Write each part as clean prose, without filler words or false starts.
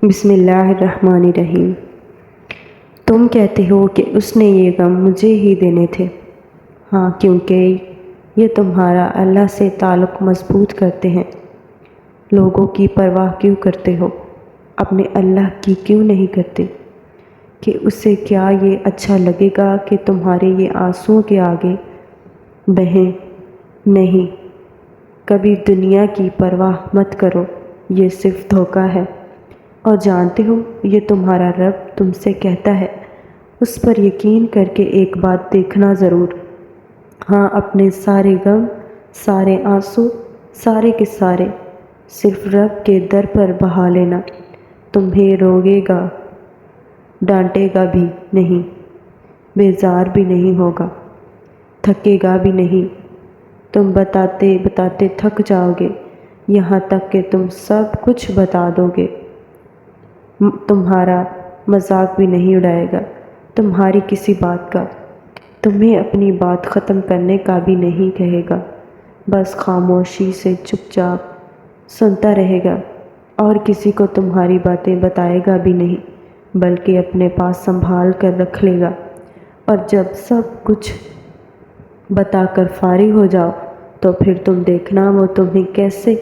بسم اللہ الرحمن الرحیم۔ تم کہتے ہو کہ اس نے یہ غم مجھے ہی دینے تھے۔ ہاں، کیونکہ یہ تمہارا اللہ سے تعلق مضبوط کرتے ہیں۔ لوگوں کی پرواہ کیوں کرتے ہو؟ اپنے اللہ کی کیوں نہیں کرتے؟ کہ اسے کیا یہ اچھا لگے گا کہ تمہارے یہ آنسوؤں کے آگے بہیں؟ نہیں، کبھی دنیا کی پرواہ مت کرو، یہ صرف دھوکہ ہے۔ اور جانتے ہو یہ تمہارا رب تم سے کہتا ہے، اس پر یقین کر کے ایک بات دیکھنا ضرور۔ ہاں، اپنے سارے غم، سارے آنسو، سارے کے سارے صرف رب کے در پر بہا لینا۔ تمہیں روکے گا، ڈانٹے گا بھی نہیں، بیزار بھی نہیں ہوگا، تھکے گا بھی نہیں۔ تم بتاتے بتاتے تھک جاؤ گے، یہاں تک کہ تم سب کچھ بتا دو گے۔ تمہارا مذاق بھی نہیں اڑائے گا تمہاری کسی بات کا، تمہیں اپنی بات ختم کرنے کا بھی نہیں کہے گا، بس خاموشی سے چپ چاپ سنتا رہے گا، اور کسی کو تمہاری باتیں بتائے گا بھی نہیں، بلکہ اپنے پاس سنبھال کر رکھ لے گا۔ اور جب سب کچھ بتا کر فارغ ہو جاؤ تو پھر تم دیکھنا وہ تمہیں کیسے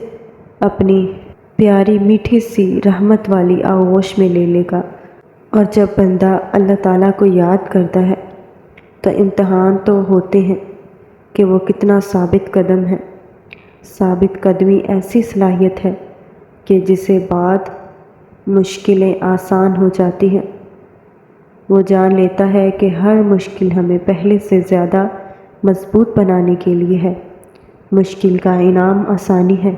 اپنی پیاری میٹھی سی رحمت والی آغوش میں لے لے گا۔ اور جب بندہ اللہ تعالیٰ کو یاد کرتا ہے تو امتحان تو ہوتے ہیں کہ وہ کتنا ثابت قدم ہے۔ ثابت قدمی ایسی صلاحیت ہے کہ جسے بعد مشکلیں آسان ہو جاتی ہیں۔ وہ جان لیتا ہے کہ ہر مشکل ہمیں پہلے سے زیادہ مضبوط بنانے کے لیے ہے۔ مشکل کا انعام آسانی ہے،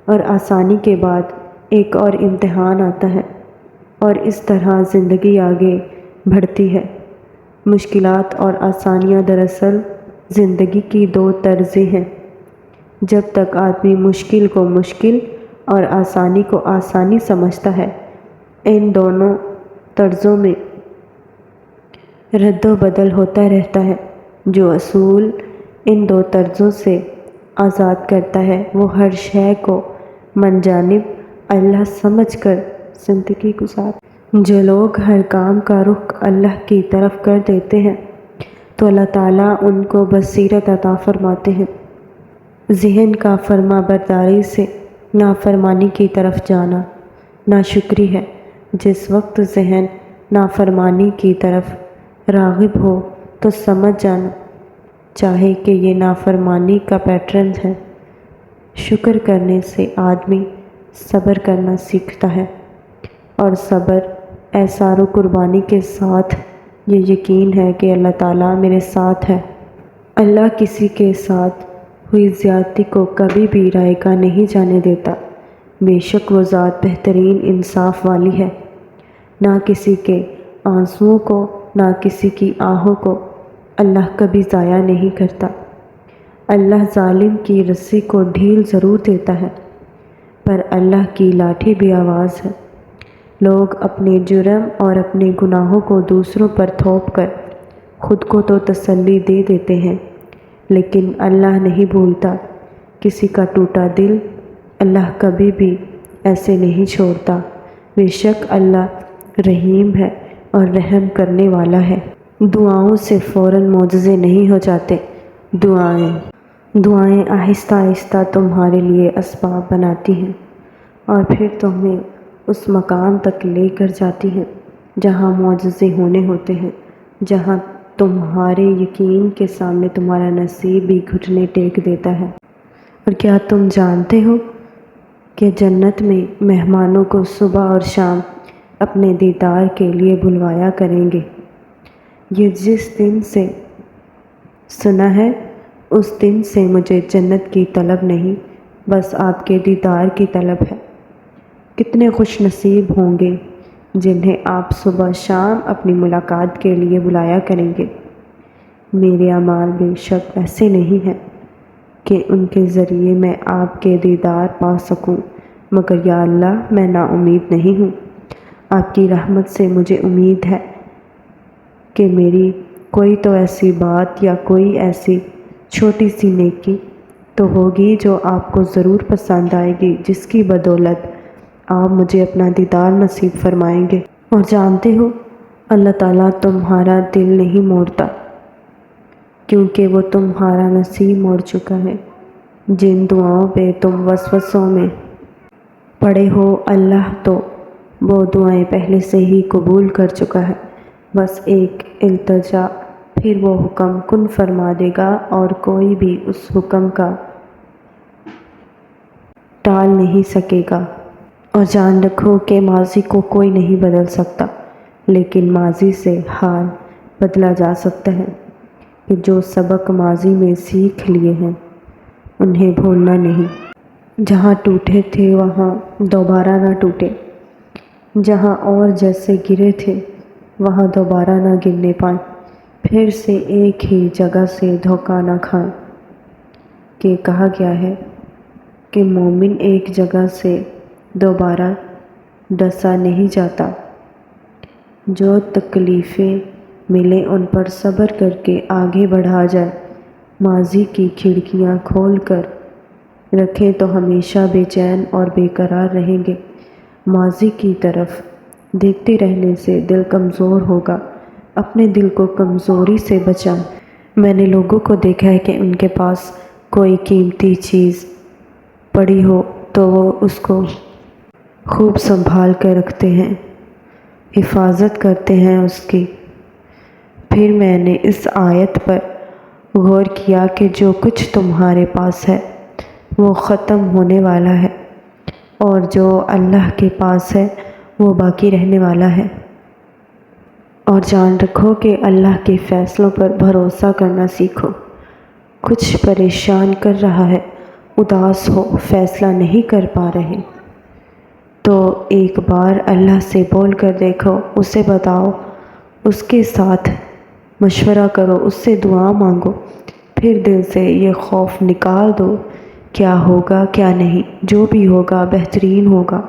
اور آسانی کے بعد ایک اور امتحان آتا ہے، اور اس طرح زندگی آگے بڑھتی ہے۔ مشکلات اور آسانیاں دراصل زندگی کی دو طرزیں ہیں۔ جب تک آدمی مشکل کو مشکل اور آسانی کو آسانی سمجھتا ہے، ان دونوں طرزوں میں رد و بدل ہوتا رہتا ہے۔ جو اصول ان دو طرزوں سے آزاد کرتا ہے وہ ہر شے کو من جانب اللہ سمجھ کر زندگی گزارتا ہے۔ جو لوگ ہر کام کا رخ اللہ کی طرف کر دیتے ہیں تو اللہ تعالیٰ ان کو بصیرت عطا فرماتے ہیں۔ ذہن کا فرما برداری سے نافرمانی کی طرف جانا ناشکری ہے۔ جس وقت ذہن نافرمانی کی طرف راغب ہو تو سمجھ جانا چاہے کہ یہ نافرمانی کا پیٹرن ہے۔ شکر کرنے سے آدمی صبر کرنا سیکھتا ہے، اور صبر ایثار و قربانی کے ساتھ یہ یقین ہے کہ اللہ تعالیٰ میرے ساتھ ہے۔ اللہ کسی کے ساتھ ہوئی زیادتی کو کبھی بھی رائیگاں نہیں جانے دیتا۔ بے شک وہ ذات بہترین انصاف والی ہے۔ نہ کسی کے آنسوؤں کو، نہ کسی کی آہوں کو اللہ کبھی ضائع نہیں کرتا۔ اللہ ظالم کی رسی کو ڈھیل ضرور دیتا ہے، پر اللہ کی لاٹھی بھی آواز ہے۔ لوگ اپنے جرم اور اپنے گناہوں کو دوسروں پر تھوپ کر خود کو تو تسلی دے دیتے ہیں، لیکن اللہ نہیں بھولتا کسی کا ٹوٹا دل۔ اللہ کبھی بھی ایسے نہیں چھوڑتا۔ بے شک اللہ رحیم ہے اور رحم کرنے والا ہے۔ دعاؤں سے فوراً معجزے نہیں ہو جاتے۔ دعائیں آہستہ آہستہ تمہارے لیے اسباب بناتی ہیں، اور پھر تمہیں اس مقام تک لے کر جاتی ہیں جہاں معجزے ہونے ہوتے ہیں، جہاں تمہارے یقین کے سامنے تمہارا نصیب بھی گھٹنے ٹیک دیتا ہے۔ اور کیا تم جانتے ہو کہ جنت میں مہمانوں کو صبح اور شام اپنے دیدار کے لیے بلوایا کریں گے؟ یہ جس دن سے سنا ہے اس دن سے مجھے جنت کی طلب نہیں، بس آپ کے دیدار کی طلب ہے۔ کتنے خوش نصیب ہوں گے جنہیں آپ صبح شام اپنی ملاقات کے لیے بلایا کریں گے۔ میرے اعمال بے شک ایسے نہیں ہیں کہ ان کے ذریعے میں آپ کے دیدار پا سکوں، مگر یا اللہ میں نا امید نہیں ہوں۔ آپ کی رحمت سے مجھے امید ہے کہ میری کوئی تو ایسی بات یا کوئی ایسی چھوٹی سی نیکی تو ہوگی جو آپ کو ضرور پسند آئے گی، جس کی بدولت آپ مجھے اپنا دیدار نصیب فرمائیں گے۔ اور جانتے ہو اللہ تعالیٰ تمہارا دل نہیں موڑتا، کیونکہ وہ تمہارا نصیب موڑ چکا ہے۔ جن دعاؤں پہ تم وسوسوں میں پڑے ہو اللہ تو وہ دعائیں پہلے سے ہی قبول کر چکا ہے۔ بس ایک التجا، پھر وہ حکم کن فرما دے گا اور کوئی بھی اس حکم کا ٹال نہیں سکے گا۔ اور جان رکھو کہ ماضی کو کوئی نہیں بدل سکتا، لیکن ماضی سے حال بدلا جا سکتا ہے کہ جو سبق ماضی میں سیکھ لیے ہیں انہیں بھولنا نہیں۔ جہاں ٹوٹے تھے وہاں دوبارہ نہ ٹوٹے، جہاں اور جیسے گرے تھے وہاں دوبارہ نہ گرنے پائیں، پھر سے ایک ہی جگہ سے دھوکہ نہ کھائیں۔ کہ کہا گیا ہے کہ مومن ایک جگہ سے دوبارہ ڈسا نہیں جاتا۔ جو تکلیفیں ملیں ان پر صبر کر کے آگے بڑھا جائے۔ ماضی کی کھڑکیاں کھول کر رکھیں تو ہمیشہ بے چین اور بے قرار رہیں گے۔ ماضی کی طرف دیکھتے رہنے سے دل کمزور ہوگا۔ اپنے دل کو کمزوری سے بچائیں۔ میں نے لوگوں کو دیکھا ہے کہ ان کے پاس کوئی قیمتی چیز پڑی ہو تو وہ اس کو خوب سنبھال کر رکھتے ہیں، حفاظت کرتے ہیں اس کی۔ پھر میں نے اس آیت پر غور کیا کہ جو کچھ تمہارے پاس ہے وہ ختم ہونے والا ہے، اور جو اللہ کے پاس ہے وہ باقی رہنے والا ہے۔ اور جان رکھو کہ اللہ کے فیصلوں پر بھروسہ کرنا سیکھو۔ کچھ پریشان کر رہا ہے، اداس ہو، فیصلہ نہیں کر پا رہے، تو ایک بار اللہ سے بول کر دیکھو، اسے بتاؤ، اس کے ساتھ مشورہ کرو، اس سے دعا مانگو، پھر دل سے یہ خوف نکال دو، کیا ہوگا کیا نہیں، جو بھی ہوگا بہترین ہوگا۔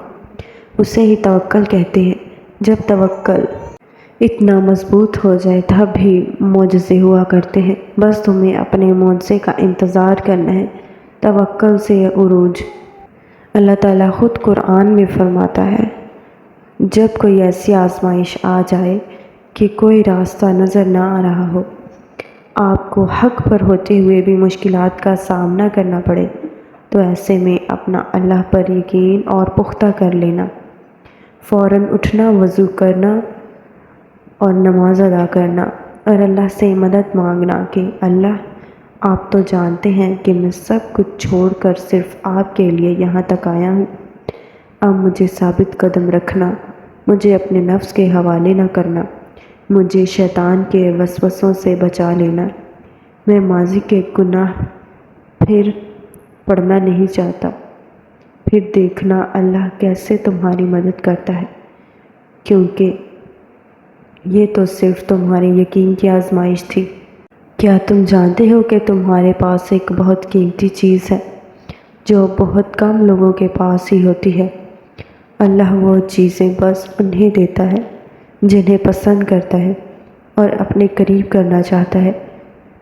اسے ہی توکل کہتے ہیں۔ جب توکل اتنا مضبوط ہو جائے تب بھی معجزے ہوا کرتے ہیں۔ بس تمہیں اپنے معجزے کا انتظار کرنا ہے۔ توکل سے عروج۔ اللہ تعالیٰ خود قرآن میں فرماتا ہے، جب کوئی ایسی آزمائش آ جائے کہ کوئی راستہ نظر نہ آ رہا ہو، آپ کو حق پر ہوتے ہوئے بھی مشکلات کا سامنا کرنا پڑے، تو ایسے میں اپنا اللہ پر یقین اور پختہ کر لینا، فوراً اٹھنا، وضو کرنا اور نماز ادا کرنا اور اللہ سے مدد مانگنا کہ اللہ، آپ تو جانتے ہیں کہ میں سب کچھ چھوڑ کر صرف آپ کے لیے یہاں تک آیا ہوں۔ اب مجھے ثابت قدم رکھنا، مجھے اپنے نفس کے حوالے نہ کرنا، مجھے شیطان کے وسوسوں سے بچا لینا۔ میں ماضی کے گناہ پھر پڑھنا نہیں چاہتا۔ پھر دیکھنا اللہ کیسے تمہاری مدد کرتا ہے، کیونکہ یہ تو صرف تمہارے یقین کی آزمائش تھی۔ کیا تم جانتے ہو کہ تمہارے پاس ایک بہت قیمتی چیز ہے جو بہت کم لوگوں کے پاس ہی ہوتی ہے؟ اللہ وہ چیزیں بس انہیں دیتا ہے جنہیں پسند کرتا ہے اور اپنے قریب کرنا چاہتا ہے۔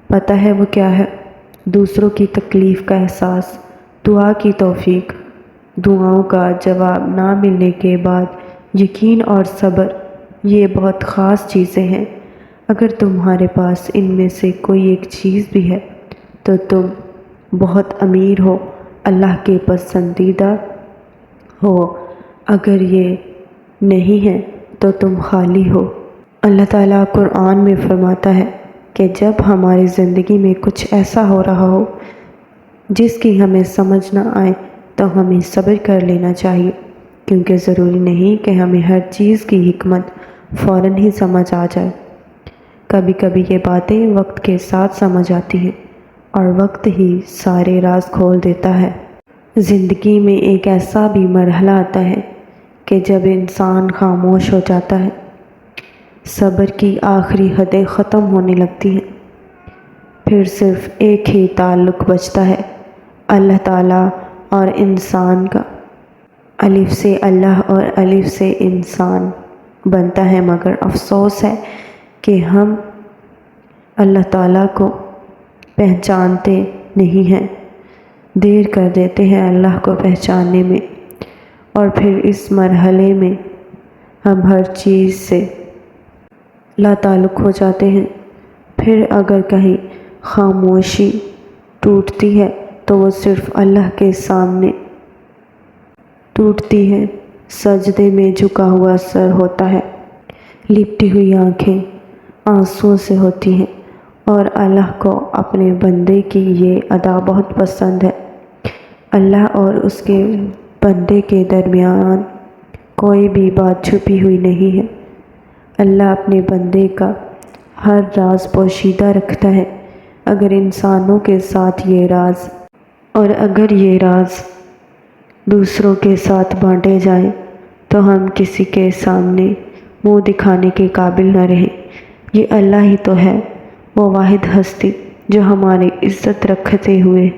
پتہ ہے وہ کیا ہے؟ دوسروں کی تکلیف کا احساس، دعا کی توفیق، دعاؤں کا جواب نہ ملنے کے بعد یقین اور صبر۔ یہ بہت خاص چیزیں ہیں۔ اگر تمہارے پاس ان میں سے کوئی ایک چیز بھی ہے تو تم بہت امیر ہو، اللہ کے پسندیدہ ہو۔ اگر یہ نہیں ہے تو تم خالی ہو۔ اللہ تعالیٰ قرآن میں فرماتا ہے کہ جب ہماری زندگی میں کچھ ایسا ہو رہا ہو جس کی ہمیں سمجھ نہ آئے تو ہمیں صبر کر لینا چاہیے، کیونکہ ضروری نہیں کہ ہمیں ہر چیز کی حکمت فوراً ہی سمجھ آ جائے۔ کبھی کبھی یہ باتیں وقت کے ساتھ سمجھ آتی ہیں اور وقت ہی سارے راز کھول دیتا ہے۔ زندگی میں ایک ایسا بھی مرحلہ آتا ہے کہ جب انسان خاموش ہو جاتا ہے، صبر کی آخری حدیں ختم ہونے لگتی ہیں، پھر صرف ایک ہی تعلق بچتا ہے، اللہ تعالیٰ اور انسان کا۔ الف سے اللہ اور الف سے انسان بنتا ہے، مگر افسوس ہے کہ ہم اللہ تعالیٰ کو پہچانتے نہیں ہیں، دیر کر دیتے ہیں اللہ کو پہچاننے میں۔ اور پھر اس مرحلے میں ہم ہر چیز سے لا تعلق ہو جاتے ہیں۔ پھر اگر کہیں خاموشی ٹوٹتی ہے تو وہ صرف اللہ کے سامنے ٹوٹتی ہے۔ سجدے میں جھکا ہوا سر ہوتا ہے، لپٹی ہوئی آنکھیں آنسوؤں سے ہوتی ہیں، اور اللہ کو اپنے بندے کی یہ ادا بہت پسند ہے۔ اللہ اور اس کے بندے کے درمیان کوئی بھی بات چھپی ہوئی نہیں ہے۔ اللہ اپنے بندے کا ہر راز پوشیدہ رکھتا ہے۔ اگر انسانوں کے ساتھ یہ راز اور اگر یہ راز دوسروں کے ساتھ بانٹے جائیں تو ہم کسی کے سامنے منہ دکھانے کے قابل نہ رہیں۔ یہ اللہ ہی تو ہے، وہ واحد ہستی جو ہماری عزت رکھتے ہوئے